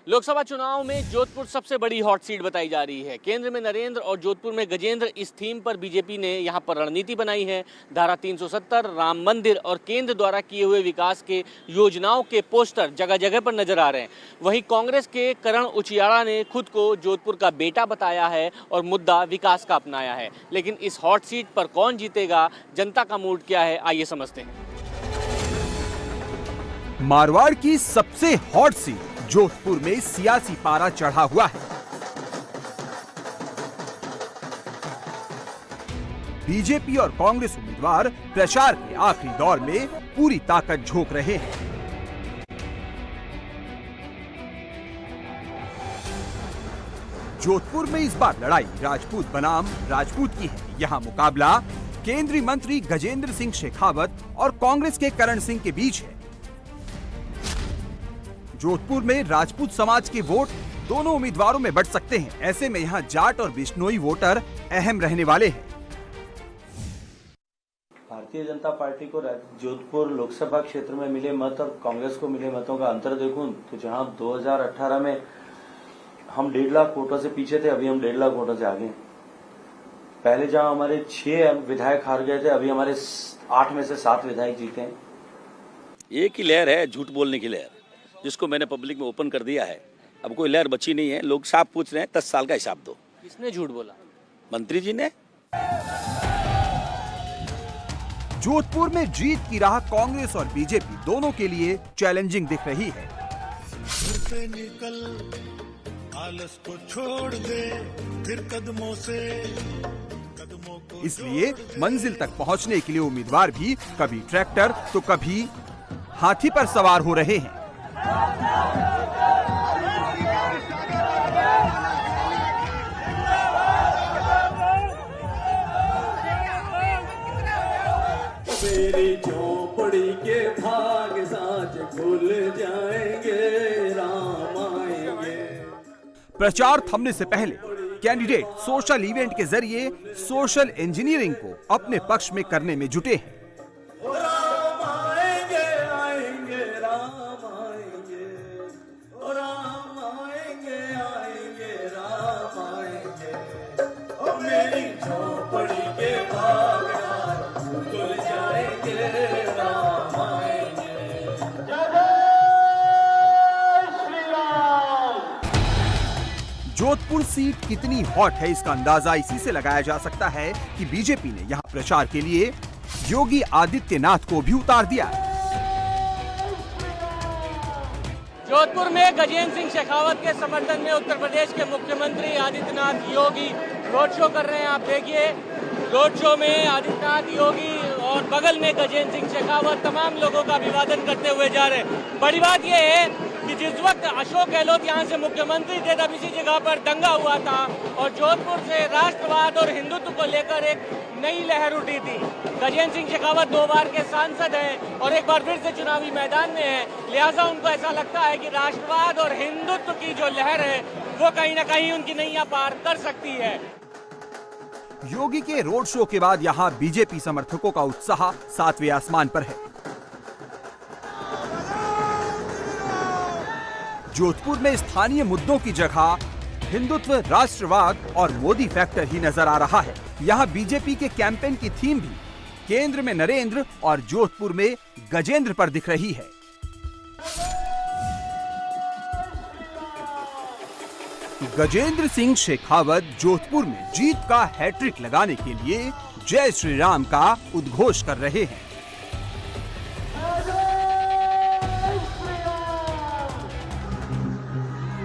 लोकसभा चुनाव में जोधपुर सबसे बड़ी हॉट सीट बताई जा रही है। केंद्र में नरेंद्र और जोधपुर में गजेंद्र, इस थीम पर बीजेपी ने यहां पर रणनीति बनाई है। धारा 370, राम मंदिर और केंद्र द्वारा किए हुए विकास के योजनाओं के पोस्टर जगह जगह पर नजर आ रहे हैं। वहीं कांग्रेस के करण उचियाड़ा ने खुद को जोधपुर का बेटा बताया है और मुद्दा विकास का अपनाया है। लेकिन इस हॉट सीट पर कौन जीतेगा, जनता का मूड क्या है, आइए समझते हैं। मारवाड़ की सबसे हॉट सीट जोधपुर में सियासी पारा चढ़ा हुआ है। बीजेपी और कांग्रेस उम्मीदवार प्रचार के आखिरी दौर में पूरी ताकत झोंक रहे हैं। जोधपुर में इस बार लड़ाई राजपूत बनाम राजपूत की है। यहां मुकाबला केंद्रीय मंत्री गजेंद्र सिंह शेखावत और कांग्रेस के करण सिंह के बीच है। जोधपुर में राजपूत समाज के वोट दोनों उम्मीदवारों में बढ़ सकते हैं। ऐसे में यहां जाट और बिश्नोई वोटर अहम रहने वाले हैं। भारतीय जनता पार्टी को जोधपुर लोकसभा क्षेत्र में मिले मत और कांग्रेस को मिले मतों का अंतर देखूं तो जहां 2018 में हम 1.5 लाख वोटों से पीछे थे, अभी हम 1.5 लाख वोटों से आगे। पहले जहां हमारे 6 विधायक हार गए थे, अभी हमारे 8 में से 7 विधायक जीते हैं। एक ही लहर है, झूठ बोलने की लहर, जिसको मैंने पब्लिक में ओपन कर दिया है। अब कोई लहर बची नहीं है। लोग साफ पूछ रहे हैं 10 साल का हिसाब दो। किसने झूठ बोला? मंत्री जी ने। जोधपुर में जीत की राह कांग्रेस और बीजेपी दोनों के लिए चैलेंजिंग दिख रही है। से निकल, आलस को छोड़ दे, फिर कदमों को इसलिए मंजिल तक पहुंचने के लिए उम्मीदवार भी कभी ट्रैक्टर तो कभी हाथी पर सवार हो रहे हैं। मेरी झोपड़ी के भाग साज खुल जाएंगे, राम आएंगे। प्रचार थमने से पहले कैंडिडेट सोशल इवेंट के जरिए सोशल इंजीनियरिंग को अपने पक्ष में करने में जुटे हैं। राम आएंगे, आएंगे, राम आएंगे, राम आएंगे, आएंगे, राम आएंगे। और मेरी झोपड़ी के भाग खुल जाएंगे, राम आएंगे। जय श्री राम। जोधपुर सीट कितनी हॉट है, इसका अंदाजा इसी से लगाया जा सकता है कि बीजेपी ने यहां प्रचार के लिए योगी आदित्यनाथ को भी उतार दिया। जोधपुर में गजेंद्र सिंह शेखावत के समर्थन में उत्तर प्रदेश के मुख्यमंत्री आदित्यनाथ योगी रोड शो कर रहे हैं। आप देखिए, रोड शो में आदित्यनाथ योगी और बगल में गजेंद्र सिंह शेखावत तमाम लोगों का अभिवादन करते हुए जा रहे हैं। बड़ी बात यह है कि जिस वक्त अशोक गहलोत यहां से मुख्यमंत्री थे, तब इसी जगह पर दंगा हुआ था और जोधपुर से राष्ट्रवाद और हिंदुत्व को लेकर एक नई लहर उठी थी। गजेंद्र सिंह शेखावत 2 बार के सांसद हैं और एक बार फिर से चुनावी मैदान में हैं। लिहाजा उनको ऐसा लगता है कि राष्ट्रवाद और हिंदुत्व की जो लहर है वो कहीं ना कहीं उनकी नैया पार कर सकती है। योगी के रोड शो के बाद यहां बीजेपी समर्थकों का उत्साह 7वें आसमान पर है। जोधपुर में स्थानीय मुद्दों की जगह हिंदुत्व, राष्ट्रवाद और मोदी फैक्टर ही नजर आ रहा है। यहाँ बीजेपी के कैंपेन की थीम भी केंद्र में नरेंद्र और जोधपुर में गजेंद्र पर दिख रही है। गजेंद्र सिंह शेखावत जोधपुर में जीत का हैट्रिक लगाने के लिए जय श्री राम का उद्घोष कर रहे हैं।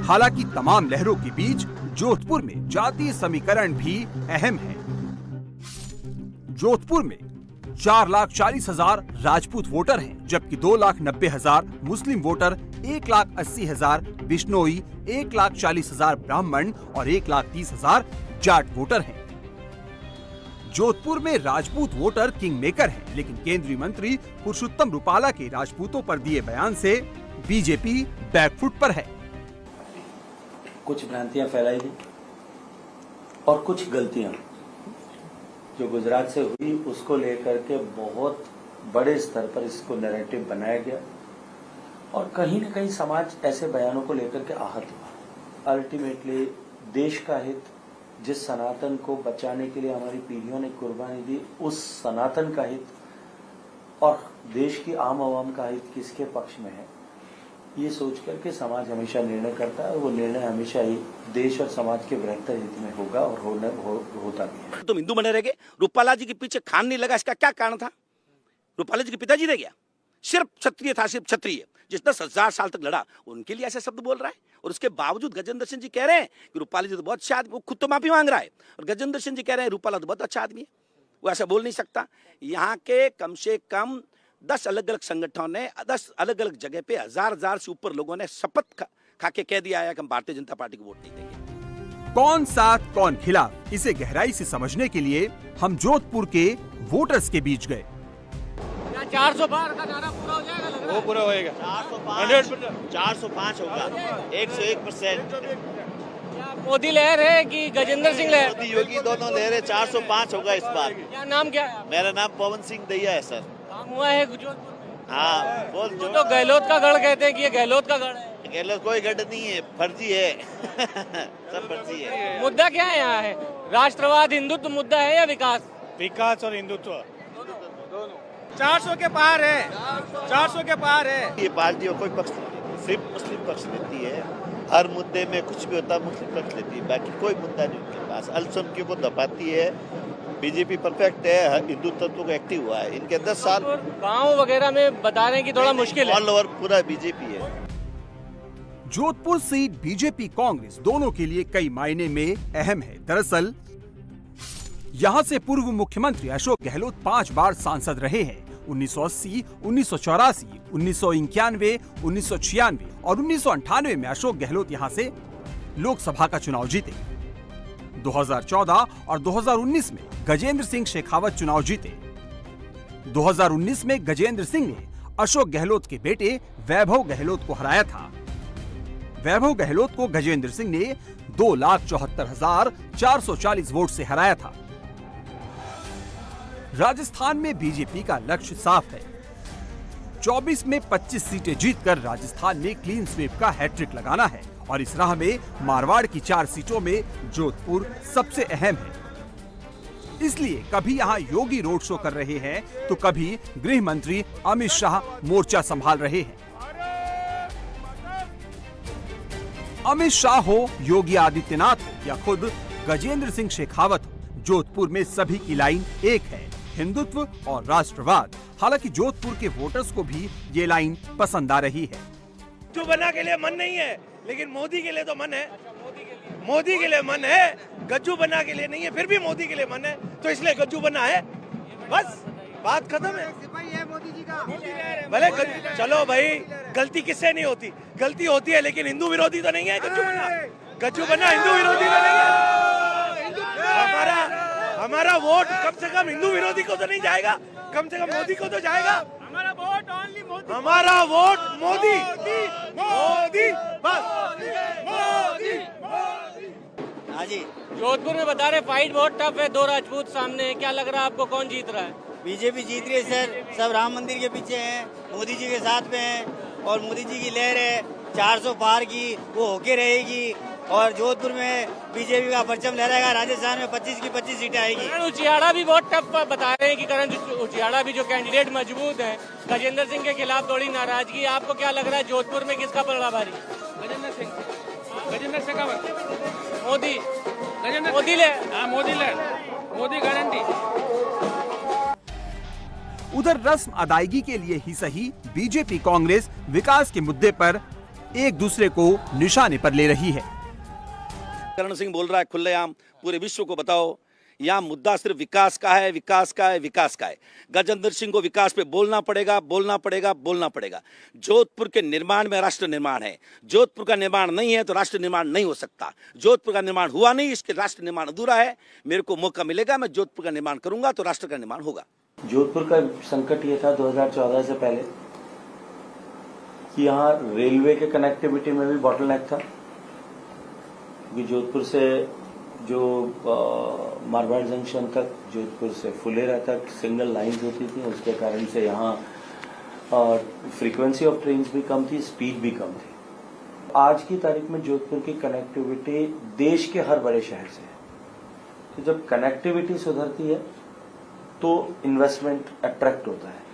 हालांकि तमाम लहरों के बीच जोधपुर में जातीय समीकरण भी अहम है। जोधपुर में 4,40,000 राजपूत वोटर हैं, जबकि 2,90,000 मुस्लिम वोटर, 1,80,000 बिश्नोई, 1,40,000 ब्राह्मण और 1,30,000 जाट वोटर हैं। जोधपुर में राजपूत वोटर किंग मेकर हैं, लेकिन केंद्रीय मंत्री पुरुषोत्तम रूपाला के राजपूतों पर दिए बयान से बीजेपी बैकफुट पर है। कुछ भ्रांतियां फैलाई गई और कुछ गलतियां जो गुजरात से हुई उसको लेकर के बहुत बड़े स्तर पर इसको नैरेटिव बनाया गया और कहीं न कहीं समाज ऐसे बयानों को लेकर के आहत हुआ। अल्टीमेटली देश का हित, जिस सनातन को बचाने के लिए हमारी पीढ़ियों ने कुर्बानी दी, उस सनातन का हित और देश की आम आवाम का हित किसके पक्ष में है, ये सोच करके समाज हमेशा निर्णय करता है और वो निर्णय हमेशा ही देश और समाज के बेहतर हित में होगा और होता भी है। तुम हिंदू बने रह गए, रूपाला जी के पीछे खान नहीं लगा, इसका क्या कारण था? रूपाला जी के पिताजी रह गया, सिर्फ क्षत्रिय था, सिर्फ क्षत्रिय, जिस 10,000 साल तक लड़ा, उनके लिए ऐसे शब्द बोल रहा है। और उसके बावजूद गजेंद्र सिंह जी कह रहे हैं कि रूपाला जी तो बहुत अच्छा आदमी, वो खुद तो माफी मांग रहा है, और गजेंद्र सिंह जी कह रहे हैं रूपाला तो बहुत अच्छा आदमी है। वो ऐसा बोल नहीं सकता। यहाँ के कम से कम 10 अलग अलग संगठनों ने 10 अलग अलग जगह पे 1000 से ऊपर लोगों ने शपथ खा के कह दिया है कि हम भारतीय जनता पार्टी को वोट नहीं देंगे। कौन साथ कौन खिलाफ, इसे गहराई से समझने के लिए हम जोधपुर के वोटर्स के बीच गए। 400 पार का नारा पूरा हो जाएगा, लग रहा है। वो पूरा होएगा। 405 होगा, 101%। क्या मोदी लहर है कि गजेंद्र सिंह लहर? मोदी योगी दोनों लहरें, 405 होगा इस बार। क्या नाम क्या है? मेरा नाम पवन सिंह दैया है सर। काम हुआ है जोधपुर में? हाँ बोल वो तो गहलोत का गढ़ कहते हैं कि ये गहलोत का गढ़ है। गहलोत कोई गढ़ नहीं है, फर्जी है। सब फर्जी है। मुद्दा क्या है यहाँ है? राष्ट्रवाद हिंदुत्व मुद्दा है या विकास? विकास और हिंदुत्व दोनों 400 के पार है, 400 के पार है। ये पार्टी और कोई पक्ष नहीं, सिर्फ मुस्लिम पक्ष लेती है। हर मुद्दे में कुछ भी होता है मुस्लिम पक्ष लेती है, बाकी कोई मुद्दा नहीं उनके पास। अल्पसंख्यकों को दबाती है। बीजेपी परफेक्ट है, हिंदू तत्व को एक्टिव हुआ है। इनके 10 साल गांव वगैरह में बता रहे हैं कि थोड़ा मुश्किल है। ऑल ओवर पूरा बीजेपी है। जोधपुर सीट बीजेपी कांग्रेस दोनों के लिए कई मायने में अहम है। दरअसल यहां से पूर्व मुख्यमंत्री अशोक गहलोत 5 बार सांसद रहे हैं। 1980, 1984, 1991, 1996 और 1998 में अशोक गहलोत यहां से लोकसभा का चुनाव जीते। 2014 और 2019 में गजेंद्र सिंह शेखावत चुनाव जीते। 2019 में गजेंद्र सिंह ने अशोक गहलोत के बेटे वैभव गहलोत को हराया था। वैभव गहलोत को गजेंद्र सिंह ने 2,74,440 वोट से हराया था। राजस्थान में बीजेपी का लक्ष्य साफ है, 24 में 25 सीटें जीतकर राजस्थान में क्लीन स्वीप का हैट्रिक लगाना है और इस राह में मारवाड़ की 4 सीटों में जोधपुर सबसे अहम है। इसलिए कभी यहां योगी रोड शो कर रहे हैं तो कभी गृह मंत्री अमित शाह मोर्चा संभाल रहे हैं। अमित शाह हो, योगी आदित्यनाथ हो या खुद गजेंद्र सिंह शेखावत हो, जोधपुर में सभी की लाइन एक है, हिंदुत्व और राष्ट्रवाद। हालांकि जोधपुर के वोटर्स को भी ये लाइन पसंद आ रही है। गज्जू बना के लिए मन नहीं है, लेकिन मोदी के लिए तो मन है। मोदी के लिए मन है, गज्जू बना के लिए नहीं है, फिर भी मोदी के लिए मन है, तो इसलिए गज्जू बना है। बस बात खत्म है। मोदी जी का भले चलो भाई, गलती किससे नहीं होती? गलती होती है, लेकिन हिंदू विरोधी तो नहीं है गज्जू बना। गज्जू बना हिंदू विरोधी तो नहीं है। हमारा वोट कम से कम हिंदू विरोधी को तो नहीं जाएगा, कम से कम मोदी को तो जाएगा। हमारा वोट ओनली मोदी, हमारा वोट मोदी, मोदी, बस मोदी। हाँ जी, जोधपुर में बता रहे फाइट बहुत टफ है, 2 राजपूत सामने है। क्या लग रहा है आपको, कौन जीत रहा है? बीजेपी जीत रही है सर। सब राम मंदिर के पीछे हैं, मोदी जी के साथ में हैं और मोदी जी की लहर है 400 पार की, वो होके रहेगी। और जोधपुर में बीजेपी का परचम लहराएगा। राजस्थान में 25 की 25 सीटें आएगी। करण उचियाड़ा भी बहुत टफ बता रहे हैं कि करण उचियाड़ा भी जो कैंडिडेट मजबूत है, गजेंद्र सिंह के खिलाफ थोड़ी नाराजगी। आपको क्या लग रहा है जोधपुर में किसका पलड़ा भारी? गजेंद्र शेखावत, मोदी, मोदी ले, मोदी गारंटी। उधर रस्म अदायगी के लिए ही सही, बीजेपी कांग्रेस विकास के मुद्दे पर एक दूसरे को निशाने पर ले रही है। करण सिंह बोल रहा है खुलेआम, पूरे विश्व को बताओ यहाँ मुद्दा सिर्फ विकास का है, विकास का है, विकास का है। गजेंद्र सिंह को विकास पे बोलना पड़ेगा, बोलना पड़ेगा, बोलना पड़ेगा। जोधपुर के निर्माण में राष्ट्र निर्माण है। जोधपुर का निर्माण नहीं है तो राष्ट्र निर्माण नहीं हो सकता। जोधपुर का निर्माण हुआ नहीं, इसके राष्ट्र निर्माण अधूरा है। मेरे को मौका मिलेगा, मैं जोधपुर का निर्माण करूंगा तो राष्ट्र का निर्माण होगा। जोधपुर का संकट ये था 2014 से पहले कि यहाँ रेलवे के कनेक्टिविटी में भी बॉटलनेक था, क्योंकि जोधपुर से जो मारवाड़ जंक्शन तक, जोधपुर से फुलेरा तक सिंगल लाइंस होती थी। उसके कारण से यहाँ और फ्रीक्वेंसी ऑफ ट्रेन भी कम थी, स्पीड भी कम थी। आज की तारीख में जोधपुर की कनेक्टिविटी देश के हर बड़े शहर से है। तो जब कनेक्टिविटी सुधरती है तो इन्वेस्टमेंट अट्रैक्ट होता है।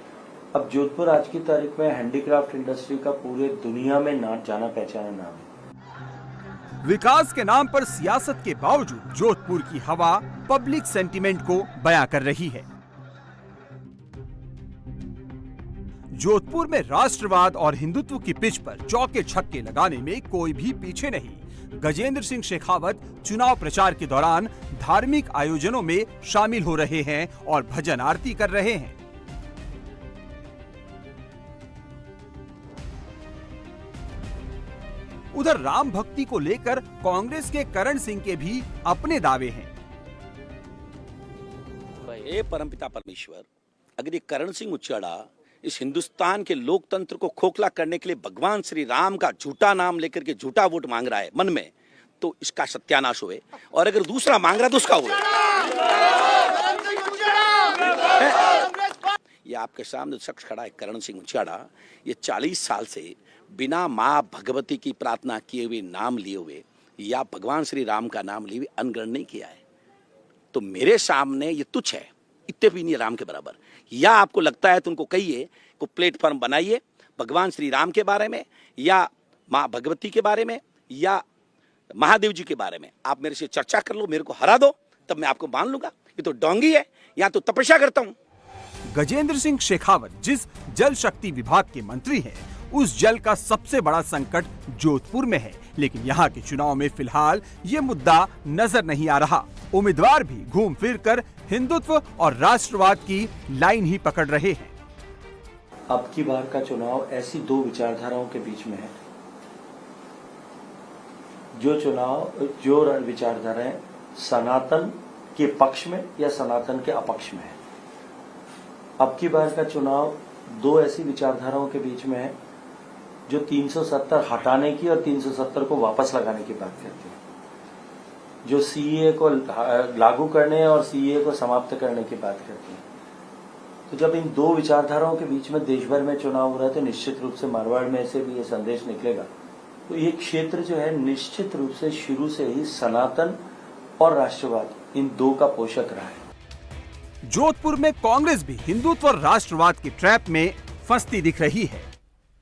अब जोधपुर आज की तारीख में हैंडीक्राफ्ट इंडस्ट्री का पूरे दुनिया में जाना पहचाना नाम है। विकास के नाम पर सियासत के बावजूद जोधपुर की हवा पब्लिक सेंटीमेंट को बयां कर रही है। जोधपुर में राष्ट्रवाद और हिंदुत्व की पिच पर चौके छक्के लगाने में कोई भी पीछे नहीं। गजेंद्र सिंह शेखावत चुनाव प्रचार के दौरान धार्मिक आयोजनों में शामिल हो रहे हैं और भजन आरती कर रहे हैं। उधर राम भक्ति को लेकर कांग्रेस के करण सिंह के भी अपने दावे हैं। हे परमपिता परमेश्वर, अगर ये करण सिंह उच्चाड़ा इस हिंदुस्तान के लोकतंत्र को खोखला करने के लिए भगवान श्री राम का झूठा नाम लेकर के झूठा वोट मांग रहा है मन में, तो इसका सत्यानाश हुए। और अगर दूसरा मांग रहा तो उसका हुए। ये आपके सामने शख्स खड़ा है करण सिंह उच्चाड़ा, ये 40 साल से बिना माँ भगवती की प्रार्थना किए हुए, नाम लिए हुए या भगवान श्री राम का नाम लिए हुए अनग्रहण नहीं किया है। तो मेरे सामने ये तुच्छ है, इतने भी नहीं राम के बराबर। या आपको लगता है तो उनको कहिए को प्लेटफॉर्म बनाइए भगवान श्री राम के बारे में या माँ भगवती के बारे में या महादेव जी के बारे में। आप मेरे से चर्चा कर लो, मेरे को हरा दो, तब मैं आपको मान लूंगा। ये तो डोंगी है, या तो तपस्या करता हूं। गजेंद्र सिंह शेखावत जिस जल शक्ति विभाग के मंत्री हैं, उस जल का सबसे बड़ा संकट जोधपुर में है, लेकिन यहाँ के चुनाव में फिलहाल ये मुद्दा नजर नहीं आ रहा। उम्मीदवार भी घूम फिर कर हिंदुत्व और राष्ट्रवाद की लाइन ही पकड़ रहे हैं। अब की बार का चुनाव ऐसी दो विचारधाराओं के बीच में है। जो विचारधाराएं सनातन के पक्ष में या सनातन के अपक्ष में है। अब की बार का चुनाव दो ऐसी विचारधाराओं के बीच में है जो 370 हटाने की और 370 को वापस लगाने की बात करती है, जो सीए को लागू करने और सीए को समाप्त करने की बात करती है। तो जब इन दो विचारधाराओं के बीच में देश भर में चुनाव हो रहा है तो निश्चित रूप से मारवाड़ में से भी ये संदेश निकलेगा। तो ये क्षेत्र जो है निश्चित रूप से शुरू से ही सनातन और राष्ट्रवाद इन दो का पोषक रहा है। जोधपुर में कांग्रेस भी हिंदुत्व और राष्ट्रवाद के ट्रैप में फंसती दिख रही है।